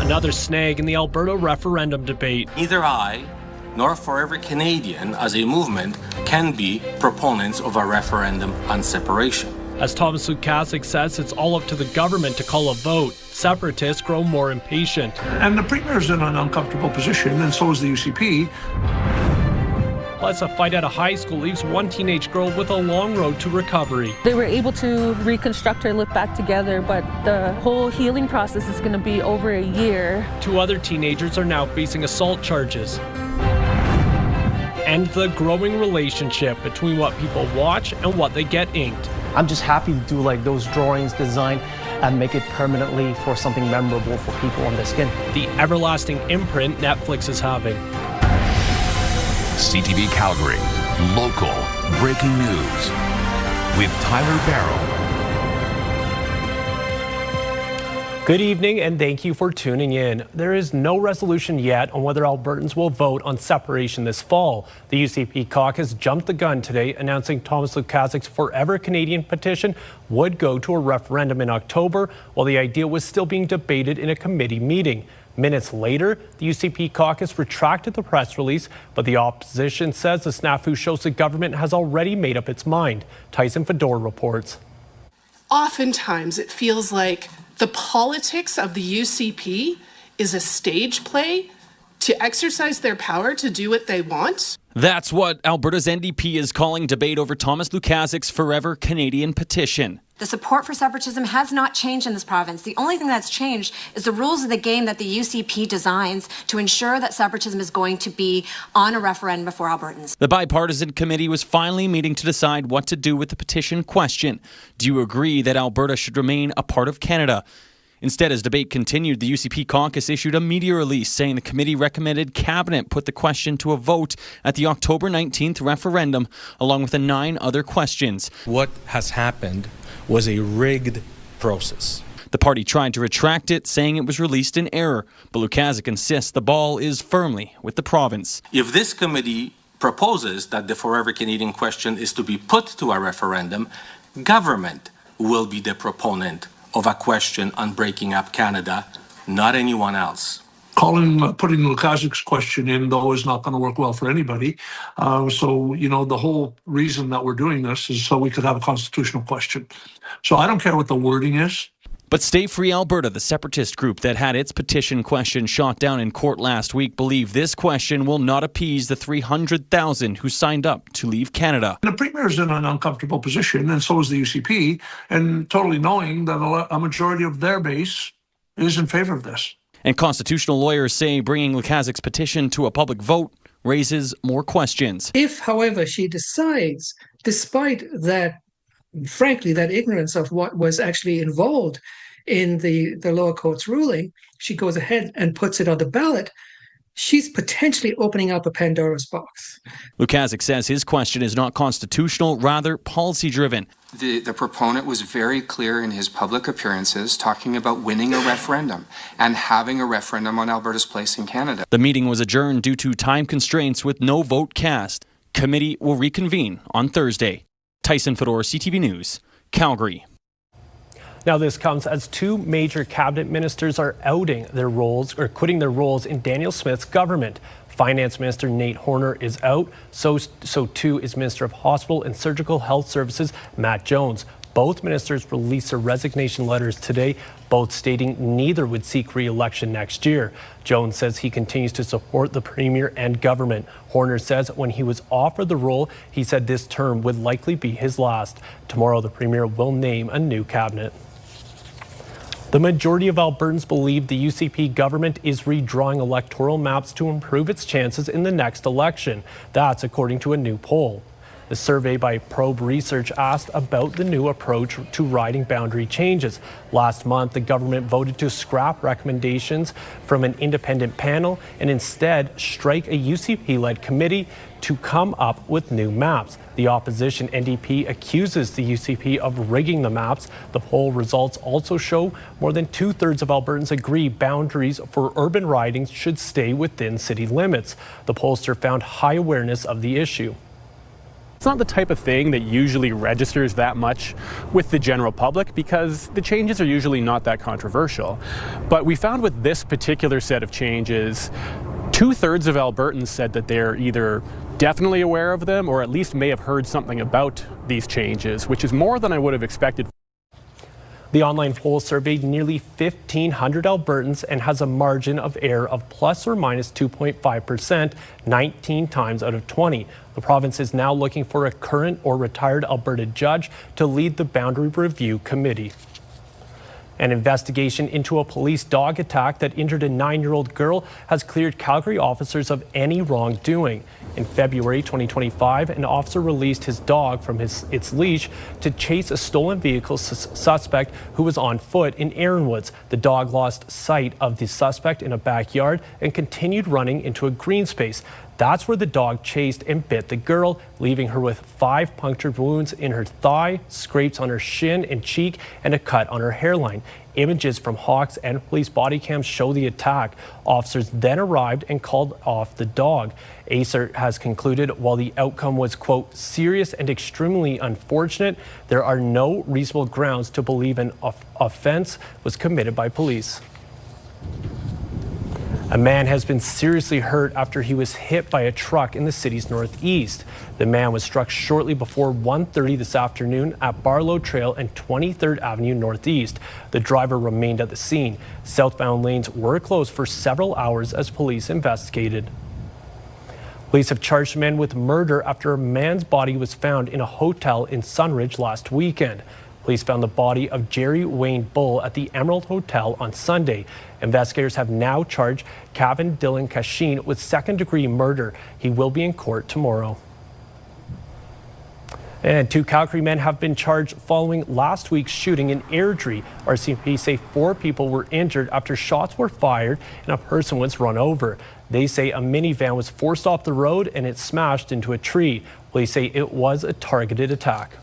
another snag in the Alberta referendum debate. Neither I nor Forever Canadian as a movement can be proponents of a referendum on separation. As Thomas Lukaszuk says, it's all up to the government to call a vote. Separatists grow more impatient. And the Premier's in an uncomfortable position, and so is the UCP. Plus, a fight at a high school leaves one teenage girl with a long road to recovery. They were able to reconstruct her live back together, but the whole healing process is going to be over a year. 2 other teenagers are now facing assault charges. And the growing relationship between what people watch and what they get inked. I'm just happy to do like those drawings, design, and make it permanently for something memorable for people on their skin. The everlasting imprint Netflix is having. CTV Calgary, local breaking news with Tyler Barrow. Good evening and thank you for tuning in. There is no resolution yet on whether Albertans will vote on separation this fall. The UCP caucus jumped the gun today, announcing Thomas Lukaszuk's Forever Canadian petition would go to a referendum in October, while the idea was still being debated in a committee meeting. Minutes later, the UCP caucus retracted the press release, but the opposition says the snafu shows the government has already made up its mind. Tyson Fedor reports. Oftentimes, it feels like the politics of the UCP is a stage play to exercise their power to do what they want. That's what Alberta's NDP is calling debate over Thomas Lukaszuk's Forever Canadian petition. The support for separatism has not changed in this province. The only thing that's changed is the rules of the game that the UCP designs to ensure that separatism is going to be on a referendum before Albertans. The bipartisan committee was finally meeting to decide what to do with the petition question. Do you agree that Alberta should remain a part of Canada? Instead, as debate continued, the UCP caucus issued a media release saying the committee recommended Cabinet put the question to a vote at the October 19th referendum, along with the 9 other questions. What has happened was a rigged process. The party tried to retract it, saying it was released in error, but Lukaszuk insists the ball is firmly with the province. If this committee proposes that the Forever Canadian question is to be put to a referendum, government will be the proponent of a question on breaking up Canada, not anyone else. Putting Lukaszuk's question in, though, is not going to work well for anybody. The whole reason that we're doing this is so we could have a constitutional question. So I don't care what the wording is. But Stay Free Alberta, the separatist group that had its petition question shot down in court last week, believe this question will not appease the 300,000 who signed up to leave Canada. The Premier's in an uncomfortable position, and so is the UCP, and totally knowing that a majority of their base is in favor of this. And constitutional lawyers say bringing Lukaszuk's petition to a public vote raises more questions. If, however, she decides, despite that, frankly, that ignorance of what was actually involved in the lower court's ruling, she goes ahead and puts it on the ballot, she's potentially opening up a Pandora's box. Lukaszuk says his question is not constitutional, rather policy-driven. The proponent was very clear in his public appearances talking about winning a referendum and having a referendum on Alberta's place in Canada. The meeting was adjourned due to time constraints with no vote cast. Committee will reconvene on Thursday. Tyson Fedor, CTV News, Calgary. Now this comes as 2 major cabinet ministers are outing their roles or quitting their roles in Daniel Smith's government. Finance Minister Nate Horner is out, so too is Minister of Hospital and Surgical Health Services Matt Jones. Both ministers released their resignation letters today, both stating neither would seek re-election next year. Jones says he continues to support the Premier and government. Horner says when he was offered the role, he said this term would likely be his last. Tomorrow, the Premier will name a new cabinet. The majority of Albertans believe the UCP government is redrawing electoral maps to improve its chances in the next election. That's according to a new poll. The survey by Probe Research asked about the new approach to riding boundary changes. Last month, the government voted to scrap recommendations from an independent panel and instead strike a UCP-led committee to come up with new maps. The opposition NDP accuses the UCP of rigging the maps. The poll results also show more than 2/3 of Albertans agree boundaries for urban ridings should stay within city limits. The pollster found high awareness of the issue. It's not the type of thing that usually registers that much with the general public because the changes are usually not that controversial. But we found with this particular set of changes, 2/3 of Albertans said that they're either definitely aware of them or at least may have heard something about these changes, which is more than I would have expected. The online poll surveyed nearly 1,500 Albertans and has a margin of error of plus or minus 2.5%, 19 times out of 20. The province is now looking for a current or retired Alberta judge to lead the Boundary Review Committee. An investigation into a police dog attack that injured a 9-year-old girl has cleared Calgary officers of any wrongdoing. In February 2025, an officer released his dog from its leash to chase a stolen vehicle suspect who was on foot in Aaronwoods. The dog lost sight of the suspect in a backyard and continued running into a green space. That's where the dog chased and bit the girl, leaving her with 5 punctured wounds in her thigh, scrapes on her shin and cheek, and a cut on her hairline. Images from Hawks and police body cams show the attack. Officers then arrived and called off the dog. ACER has concluded while the outcome was, quote, serious and extremely unfortunate, there are no reasonable grounds to believe an offense was committed by police. A man has been seriously hurt after he was hit by a truck in the city's northeast. The man was struck shortly before 1:30 this afternoon at Barlow Trail and 23rd Avenue Northeast. The driver remained at the scene. Southbound lanes were closed for several hours as police investigated. Police have charged men with murder after a man's body was found in a hotel in Sunridge last weekend. Police found the body of Jerry Wayne Bull at the Emerald Hotel on Sunday. Investigators have now charged Kevin Dylan Cashin with second-degree murder. He will be in court tomorrow. And 2 Calgary men have been charged following last week's shooting in Airdrie. RCMP say 4 people were injured after shots were fired and a person was run over. They say a minivan was forced off the road and it smashed into a tree. Police say it was a targeted attack.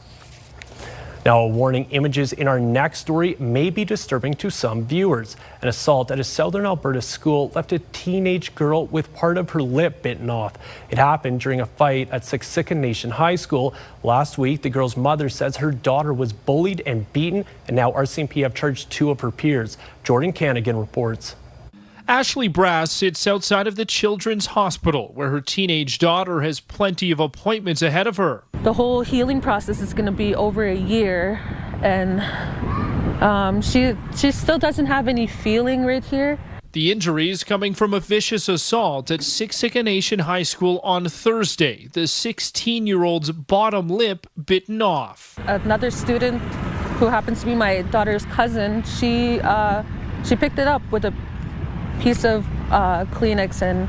Now, a warning, images in our next story may be disturbing to some viewers. An assault at a southern Alberta school left a teenage girl with part of her lip bitten off. It happened during a fight at Siksika Nation High School. Last week, the girl's mother says her daughter was bullied and beaten, and now RCMP have charged 2 of her peers. Jordan Canigan reports. Ashley Brass sits outside of the Children's Hospital, where her teenage daughter has plenty of appointments ahead of her. The whole healing process is going to be over a year, and she still doesn't have any feeling right here. The injuries coming from a vicious assault at Siksika Nation High School on Thursday. The 16-year-old's bottom lip bitten off. Another student who happens to be my daughter's cousin, she picked it up with a piece of Kleenex and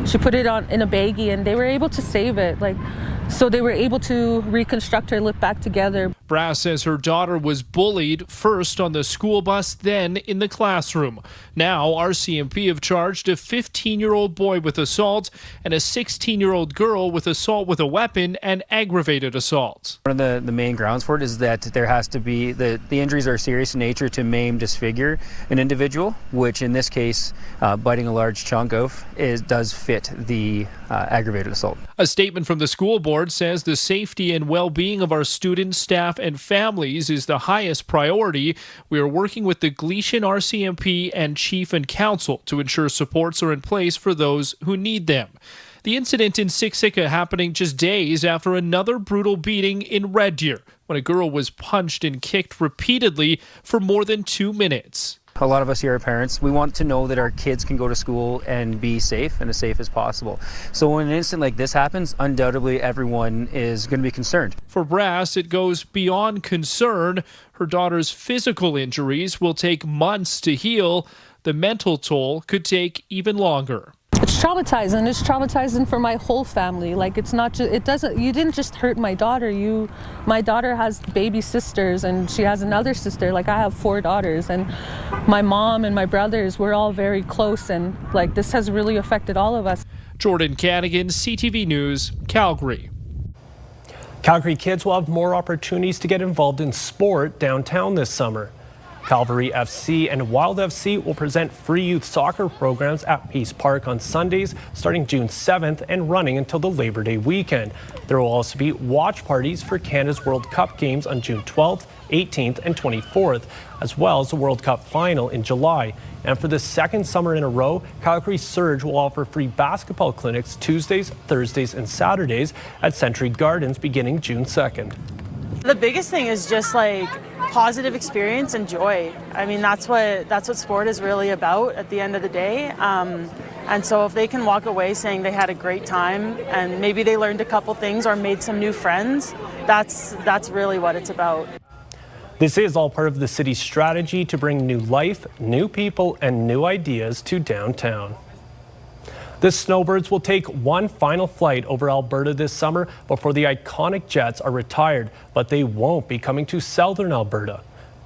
she put it on in a baggie, and they were able to save it. So they were able to reconstruct her lip back together. Brass says her daughter was bullied, first on the school bus, then in the classroom. Now, RCMP have charged a 15-year-old boy with assault and a 16-year-old girl with assault with a weapon and aggravated assault. One of the main grounds for it is that there has to be, the injuries are serious in nature to maim, disfigure an individual, which in this case, biting a large chunk of, does fit the aggravated assault. A statement from the school board says the safety and well-being of our students, staff, and families is the highest priority. We are working with the Gleason RCMP and Chief and Council to ensure supports are in place for those who need them. The incident in Siksika happening just days after another brutal beating in Red Deer, when a girl was punched and kicked repeatedly for more than 2 minutes. A lot of us here are parents. We want to know that our kids can go to school and be safe and as safe as possible. So when an incident like this happens, undoubtedly everyone is going to be concerned. For Brass, it goes beyond concern. Her daughter's physical injuries will take months to heal. The mental toll could take even longer. It's traumatizing. It's traumatizing for my whole family. It's not just, you didn't just hurt my daughter. My daughter has baby sisters and she has another sister. I have 4 daughters, and my mom and my brothers, we're all very close, and this has really affected all of us. Jordan Canigan, CTV News, Calgary. Calgary kids will have more opportunities to get involved in sport downtown this summer. Calvary FC and Wild FC will present free youth soccer programs at Peace Park on Sundays starting June 7th and running until the Labor Day weekend. There will also be watch parties for Canada's World Cup games on June 12th, 18th and 24th, as well as the World Cup final in July. And for the second summer in a row, Calgary Surge will offer free basketball clinics Tuesdays, Thursdays and Saturdays at Century Gardens beginning June 2nd. The biggest thing is just like positive experience and joy. I mean, that's what sport is really about at the end of the day. And so if they can walk away saying they had a great time and maybe they learned a couple things or made some new friends, that's really what it's about. This is all part of the city's strategy to bring new life, new people, and new ideas to downtown. The Snowbirds will take one final flight over Alberta this summer before the iconic jets are retired, but they won't be coming to southern Alberta.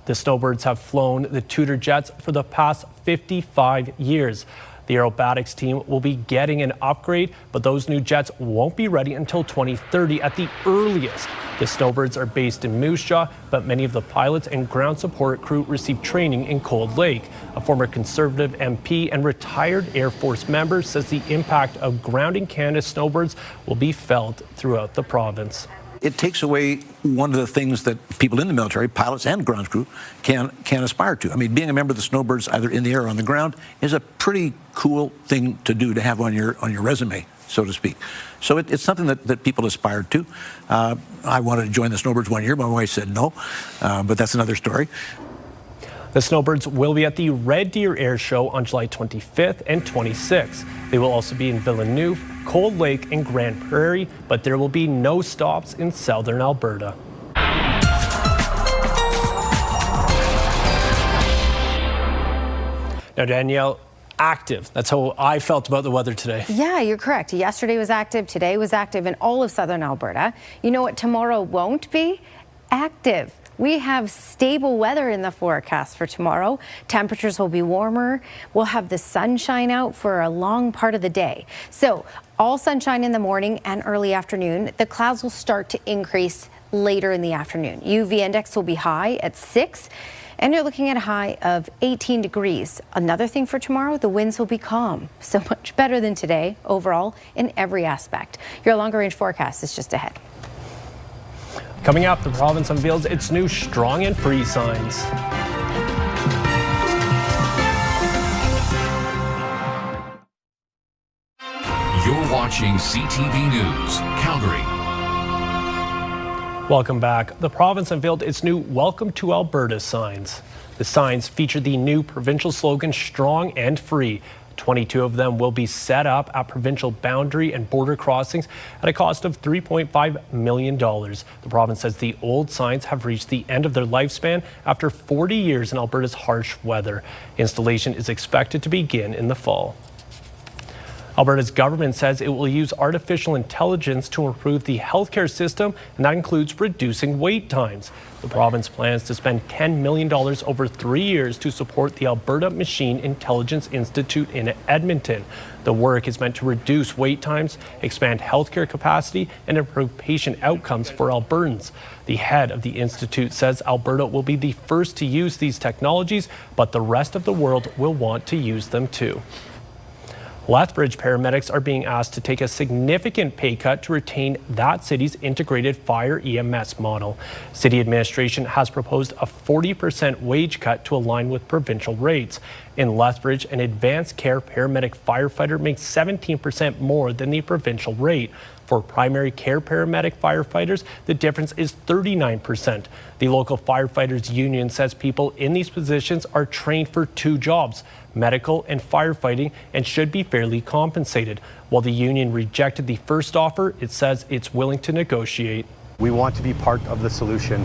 The Snowbirds have flown the Tudor jets for the past 55 years. The aerobatics team will be getting an upgrade, but those new jets won't be ready until 2030 at the earliest. The Snowbirds are based in Moose Jaw, but many of the pilots and ground support crew receive training in Cold Lake. A former Conservative MP and retired Air Force member says the impact of grounding Canada's Snowbirds will be felt throughout the province. It takes away one of the things that people in the military, pilots and ground crew, can aspire to. I mean, being a member of the Snowbirds, either in the air or on the ground, is a pretty cool thing to do, to have on your resume, so to speak. So it's something that people aspire to. I wanted to join the Snowbirds one year. My wife said no, but that's another story. The Snowbirds will be at the Red Deer Air Show on July 25th and 26th. They will also be in Villeneuve, Cold Lake, and Grand Prairie, but there will be no stops in southern Alberta. Now, Danielle, active. That's how I felt about the weather today. Yeah, you're correct. Yesterday was active, today was active in all of southern Alberta. You know what tomorrow won't be? Active. We have stable weather in the forecast for tomorrow. Temperatures will be warmer. We'll have the sunshine out for a long part of the day. So all sunshine in the morning and early afternoon. The clouds will start to increase later in the afternoon. UV index will be high at 6. And you're looking at a high of 18 degrees. Another thing for tomorrow, the winds will be calm. So much better than today overall in every aspect. Your longer range forecast is just ahead. Coming up, the province unveils its new strong and free signs. You're watching CTV News Calgary. Welcome back. The province unveiled its new Welcome to Alberta signs. The signs feature the new provincial slogan, Strong and Free. 22 of them will be set up at provincial boundary and border crossings at a cost of $3.5 million. The province says the old signs have reached the end of their lifespan after 40 years in Alberta's harsh weather. Installation is expected to begin in the fall. Alberta's government says it will use artificial intelligence to improve the healthcare system, and that includes reducing wait times. The province plans to spend $10 million over 3 years to support the Alberta Machine Intelligence Institute in Edmonton. The work is meant to reduce wait times, expand healthcare capacity, and improve patient outcomes for Albertans. The head of the institute says Alberta will be the first to use these technologies, but the rest of the world will want to use them too. Lethbridge paramedics are being asked to take a significant pay cut to retain that city's integrated fire EMS model. City administration has proposed a 40% wage cut to align with provincial rates. In Lethbridge, an advanced care paramedic firefighter makes 17% more than the provincial rate. For primary care paramedic firefighters, the difference is 39%. The local firefighters union says people in these positions are trained for 2 jobs, medical and firefighting, and should be fairly compensated. While the union rejected the first offer, it says it's willing to negotiate. We want to be part of the solution.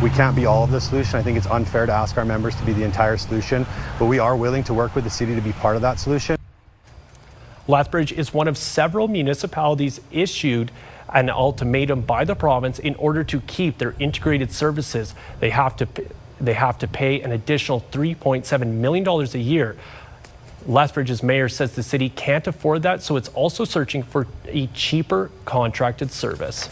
We can't be all of the solution. I think it's unfair to ask our members to be the entire solution, but we are willing to work with the city to be part of that solution. Lethbridge is one of several municipalities issued an ultimatum by the province in order to keep their integrated services. They have to pay an additional $3.7 million a year. Lethbridge's mayor says the city can't afford that, so it's also searching for a cheaper contracted service.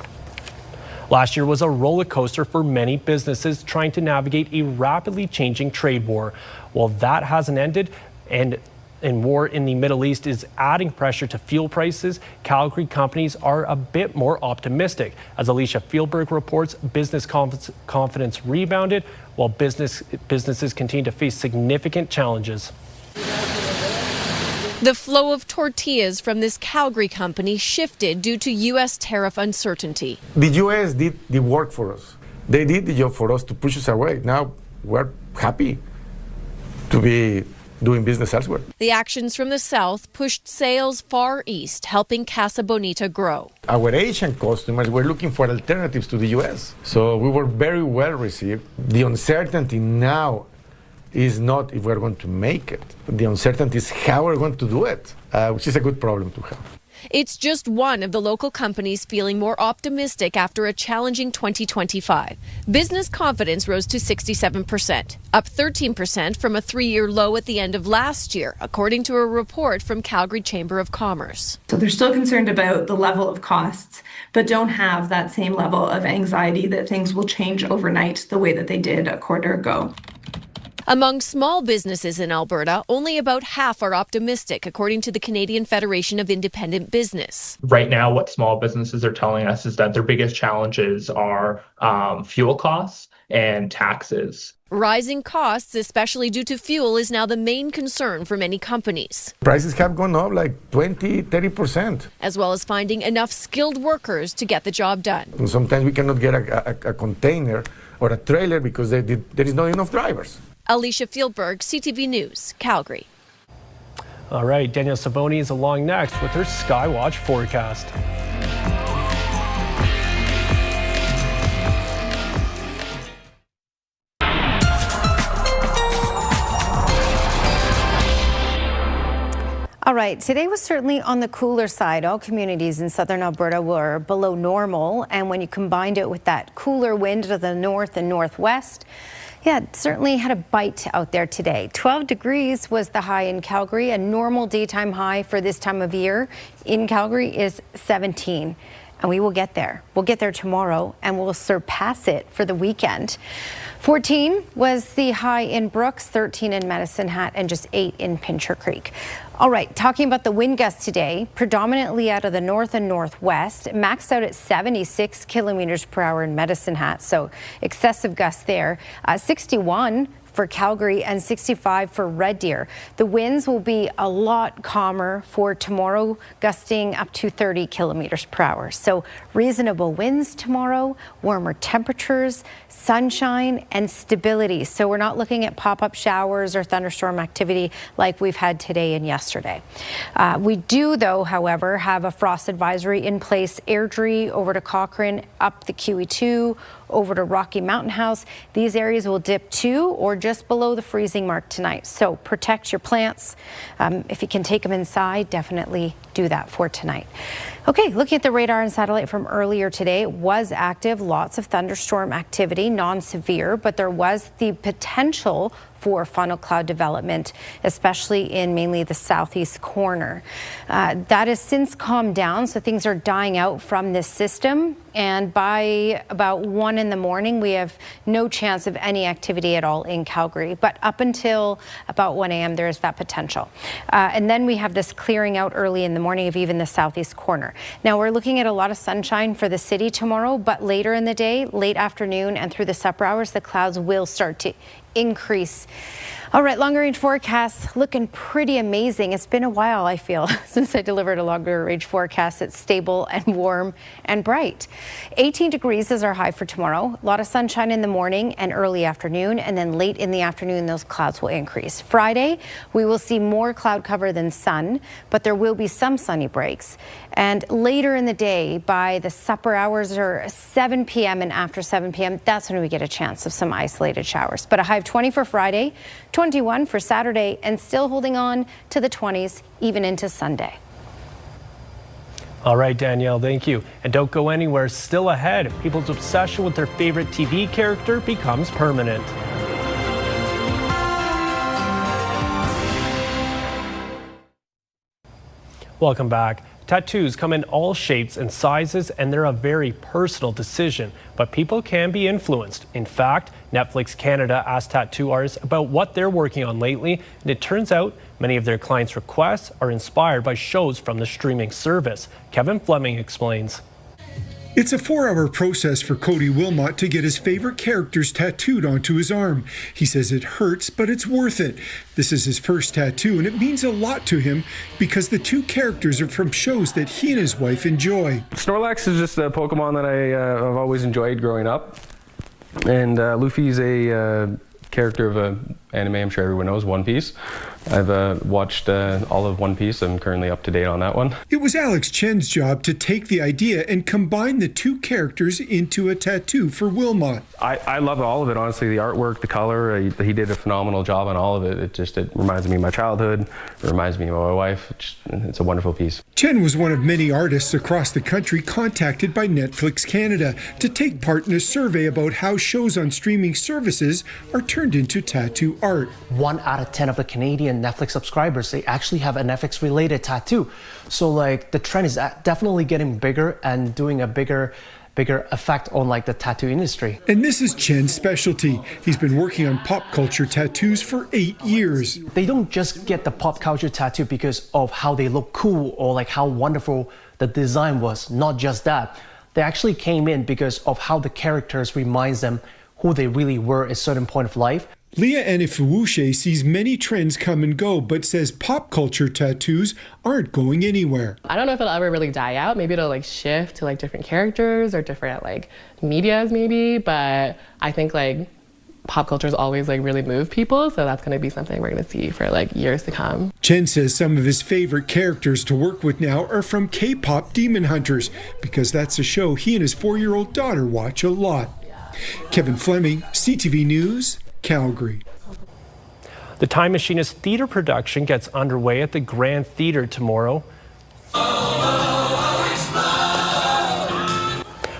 Last year was a roller coaster for many businesses trying to navigate a rapidly changing trade war. While that hasn't ended, and war in the Middle East is adding pressure to fuel prices, Calgary companies are a bit more optimistic. As Alicia Fieldberg reports, business confidence rebounded while businesses continue to face significant challenges. The flow of tortillas from this Calgary company shifted due to U.S. tariff uncertainty. The U.S. did the work for us. They did the job for us to push us away. Now we're happy to be doing business elsewhere. The actions from the South pushed sales far east, helping Casa Bonita grow. Our Asian customers were looking for alternatives to the U.S., so we were very well received. The uncertainty now is not if we're going to make it. The uncertainty is how we're going to do it, which is a good problem to have. It's just one of the local companies feeling more optimistic after a challenging 2025. Business confidence rose to 67%, up 13% from a 3-year low at the end of last year, according to a report from Calgary Chamber of Commerce. So they're still concerned about the level of costs, but don't have that same level of anxiety that things will change overnight the way that they did a quarter ago. Among small businesses in Alberta, only about half are optimistic, according to the Canadian Federation of Independent Business. Right now, what small businesses are telling us is that their biggest challenges are fuel costs and taxes. Rising costs, especially due to fuel, is now the main concern for many companies. Prices have gone up like 20-30%. As well as finding enough skilled workers to get the job done. And sometimes we cannot get a container or a trailer because there is not enough drivers. Alicia Fieldberg, CTV News, Calgary. All right, Danielle Savoni is along next with her Skywatch forecast. All right, today was certainly on the cooler side. All communities in southern Alberta were below normal, and when you combined it with that cooler wind to the north and northwest, yeah, it certainly had a bite out there today. 12 degrees was the high in Calgary. A normal daytime high for this time of year in Calgary is 17. And we will get there. We'll get there tomorrow and we'll surpass it for the weekend. 14 was the high in Brooks, 13 in Medicine Hat, and just 8 in Pincher Creek. All right, talking about the wind gusts today, predominantly out of the north and northwest, maxed out at 76 kilometers per hour in Medicine Hat, so excessive gusts there. 61 for Calgary and 65 for Red Deer. The winds will be a lot calmer for tomorrow, gusting up to 30 kilometers per hour. So reasonable winds tomorrow, warmer temperatures, sunshine and stability. So we're not looking at pop-up showers or thunderstorm activity like we've had today and yesterday. We do, though, however, have a frost advisory in place. Airdrie over to Cochrane, up the QE2, over to Rocky Mountain House. These areas will dip to or just below the freezing mark tonight. So protect your plants. If you can take them inside, definitely do that for tonight. Okay, looking at the radar and satellite from earlier today, it was active. Lots of thunderstorm activity, non-severe, but there was the potential for funnel cloud development, especially in mainly the southeast corner. That has since calmed down, so things are dying out from this system. And by about 1 in the morning, we have no chance of any activity at all in Calgary. But up until about 1 a.m., there is that potential. And then we have this clearing out early in the morning of even the southeast corner. Now, we're looking at a lot of sunshine for the city tomorrow, but later in the day, late afternoon and through the supper hours, the clouds will start to increase. All right, longer range forecast looking pretty amazing. It's been a while, I feel, since I delivered a longer range forecast. It's stable and warm and bright. 18 degrees is our high for tomorrow. A lot of sunshine in the morning and early afternoon, and then late in the afternoon, those clouds will increase. Friday, we will see more cloud cover than sun, but there will be some sunny breaks. And later in the day, by the supper hours or 7 p.m. and after 7 p.m., that's when we get a chance of some isolated showers. But a high of 20 for Friday, 21 for Saturday, and still holding on to the 20s even into Sunday. All right, Danielle, thank you. And don't go anywhere. Still ahead, people's obsession with their favorite TV character becomes permanent. Welcome back. Tattoos come in all shapes and sizes, and they're a very personal decision, but people can be influenced. In fact, Netflix Canada asked tattoo artists about what they're working on lately, and it turns out many of their clients' requests are inspired by shows from the streaming service. Kevin Fleming explains. It's a 4-hour process for Cody Wilmot to get his favorite characters tattooed onto his arm. He says it hurts, but it's worth it. This is his first tattoo, and it means a lot to him because the two characters are from shows that he and his wife enjoy. Snorlax is just a Pokemon that I've always enjoyed growing up. And Luffy's a character of an anime I'm sure everyone knows, One Piece. I've watched all of One Piece. I'm currently up to date on that one. It was Alex Chen's job to take the idea and combine the two characters into a tattoo for Wilmot. I love all of it, honestly. The artwork, the color, he did a phenomenal job on all of it. It reminds me of my childhood. It reminds me of my wife. It's a wonderful piece. Chen was one of many artists across the country contacted by Netflix Canada to take part in a survey about how shows on streaming services are turned into tattoo art. 1 out of 10 of the Canadian Netflix subscribers, they actually have an FX related tattoo. So like the trend is definitely getting bigger and doing a bigger effect on like the tattoo industry. And this is Chen's specialty. He's been working on pop culture tattoos for 8 years. They don't just get the pop culture tattoo because of how they look cool or like how wonderful the design was. Not just that. They actually came in because of how the characters reminds them who they really were at a certain point of life. Leah Anifuwushe sees many trends come and go, but says pop culture tattoos aren't going anywhere. I don't know if it'll ever really die out. Maybe it'll like shift to like different characters or different like medias maybe, but I think like pop culture's always like really moved people, so that's going to be something we're going to see for like years to come. Chen says some of his favorite characters to work with now are from K-pop Demon Hunters, because that's a show he and his 4-year-old daughter watch a lot. Kevin Fleming, CTV News, Calgary. The Time Machinist theater production gets underway at the Grand Theatre tomorrow.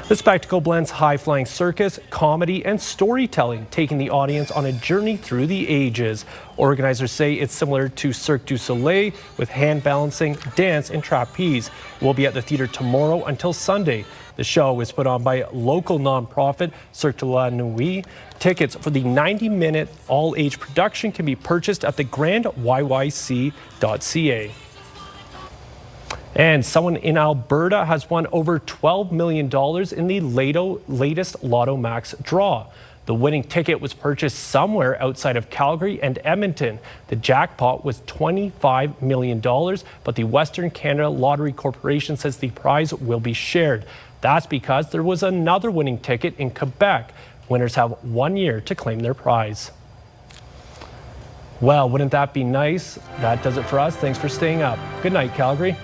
The spectacle blends high-flying circus, comedy, and storytelling, taking the audience on a journey through the ages. Organizers say it's similar to Cirque du Soleil with hand balancing, dance, and trapeze. It will be at the theatre tomorrow until Sunday. The show is put on by local nonprofit Cirque de la Nuit. Tickets for the 90-minute all-age production can be purchased at the grandyyc.ca. And someone in Alberta has won over $12 million in the latest Lotto Max draw. The winning ticket was purchased somewhere outside of Calgary and Edmonton. The jackpot was $25 million, but the Western Canada Lottery Corporation says the prize will be shared. That's because there was another winning ticket in Quebec. Winners have 1 year to claim their prize. Well, wouldn't that be nice? That does it for us. Thanks for staying up. Good night, Calgary.